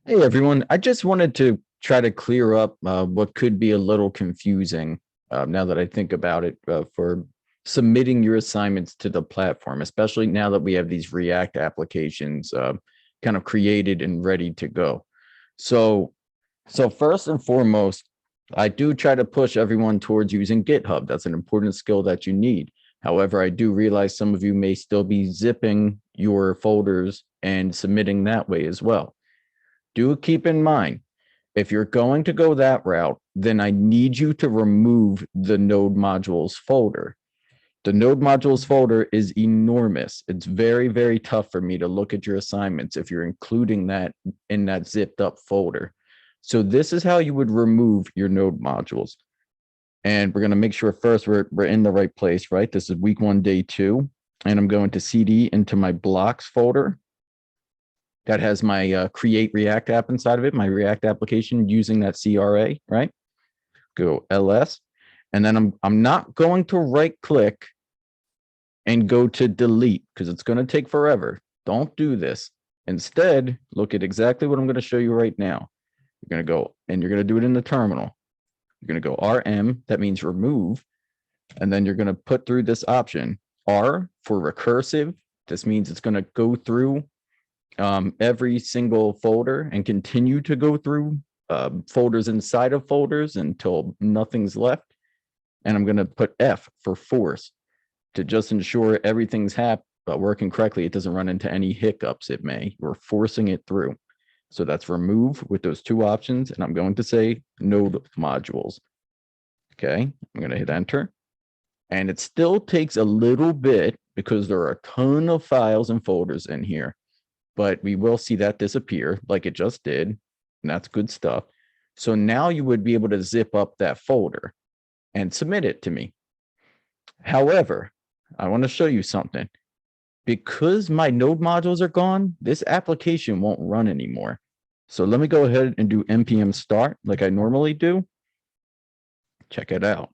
Hey everyone, I just wanted to try to clear up what could be a little confusing now that I think about it for submitting your assignments to the platform, especially now that we have these React applications kind of created and ready to go. So, so first and foremost, I do try to push everyone towards using GitHub. That's an important skill that you need. However, I do realize some of you may still be zipping your folders and submitting that way as well. Do keep in mind, if you're going to go that route, then I need you to remove the node modules folder. The node modules folder is enormous. It's very, very tough for me to look at your assignments if you're including that in that zipped up folder. So this is how you would remove your node modules. And we're going to make sure first we're in the right place, right? This is week 1, day 2. And I'm going to CD into my blocks folder that has my create React app inside of it, my React application using that CRA, right? Go LS. And then I'm not going to right click and go to delete because it's going to take forever. Don't do this. Instead, look at exactly what I'm going to show you right now. You're going to go and you're going to do it in the terminal. You're going to go RM, that means remove. And then you're going to put through this option R for recursive. This means it's going to go through every single folder and continue to go through folders inside of folders until nothing's left. And I'm going to put F for force to just ensure everything's working correctly. It doesn't run into any hiccups it may. We're forcing it through. So that's remove with those two options. And I'm going to say node modules. Okay, I'm going to hit enter. And it still takes a little bit because there are a ton of files and folders in here. But we will see that disappear like it just did. And that's good stuff. So now you would be able to zip up that folder and submit it to me. However, I want to show you something. Because my node modules are gone, this application won't run anymore. So let me go ahead and do npm start like I normally do. Check it out.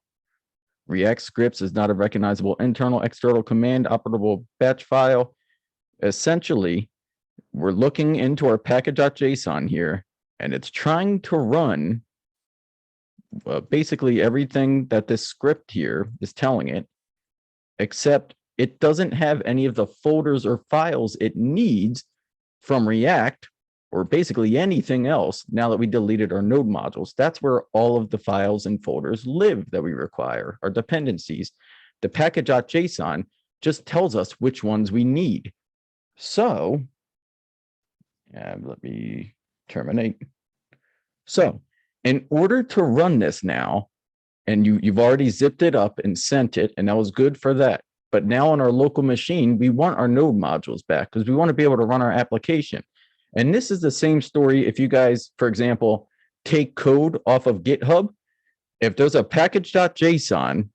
React scripts is not a recognizable internal external command operable batch file. Essentially, we're looking into our package.json here, and it's trying to run basically everything that this script here is telling it, except it doesn't have any of the folders or files it needs from React or basically anything else now that we deleted our node modules. That's where all of the files and folders live that we require, our dependencies. The package.json just tells us which ones we need. So let me terminate. So in order to run this now, and you've already zipped it up and sent it, and that was good for that. But now on our local machine, we want our node modules back because we want to be able to run our application. And this is the same story if you guys, for example, take code off of GitHub. If there's a package.json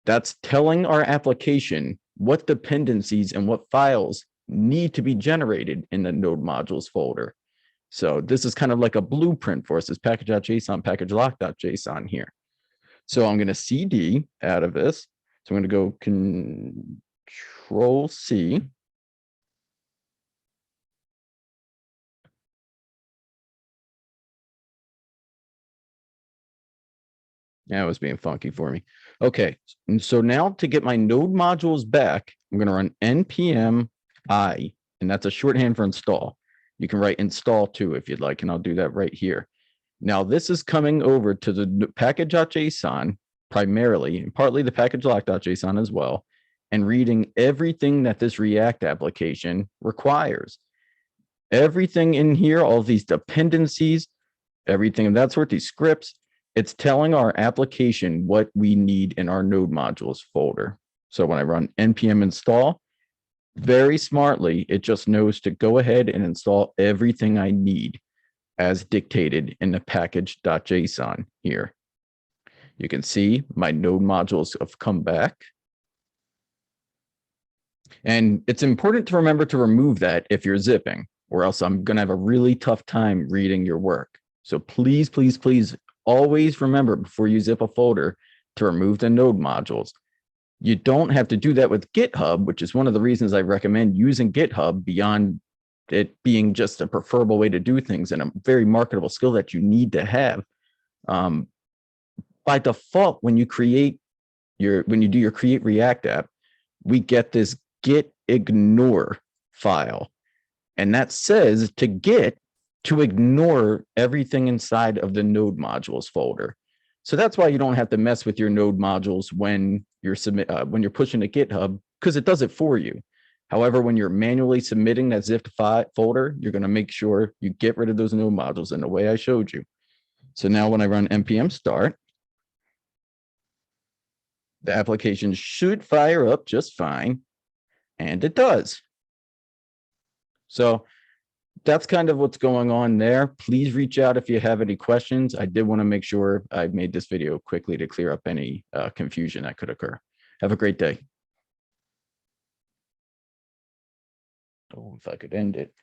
that's telling our application what dependencies and what files need to be generated in the node modules folder. So this is kind of like a blueprint for us, this package.json, package lock.json here. So I'm going to CD out of this. So I'm going to go Control C. Yeah, it was being funky for me. Okay, and so now to get my node modules back, I'm going to run npm I, and that's a shorthand for install. You can write install too if you'd like, and I'll do that right here. Now this is coming over to the package.json primarily, and partly the package lock.json as well, and reading everything that this React application requires. Everything in here, all these dependencies, everything of that sort, these scripts, it's telling our application what we need in our node modules folder. So when I run npm install, very smartly, it just knows to go ahead and install everything I need as dictated in the package.json here. You can see my node modules have come back. And it's important to remember to remove that if you're zipping, or else I'm going to have a really tough time reading your work. So please, please, please always remember before you zip a folder to remove the node modules. You don't have to do that with GitHub, which is one of the reasons I recommend using GitHub beyond it being just a preferable way to do things and a very marketable skill that you need to have. By default, when you do your create React app, we get this git ignore file. And that says to ignore everything inside of the node modules folder. So that's why you don't have to mess with your node modules when you're pushing to GitHub, because it does it for you. However, when you're manually submitting that zipped folder, you're going to make sure you get rid of those node modules in the way I showed you. So now when I run npm start, the application should fire up just fine, and it does. So that's kind of what's going on there. Please reach out if you have any questions. I did want to make sure I made this video quickly to clear up any confusion that could occur. Have a great day. Oh, if I could end it.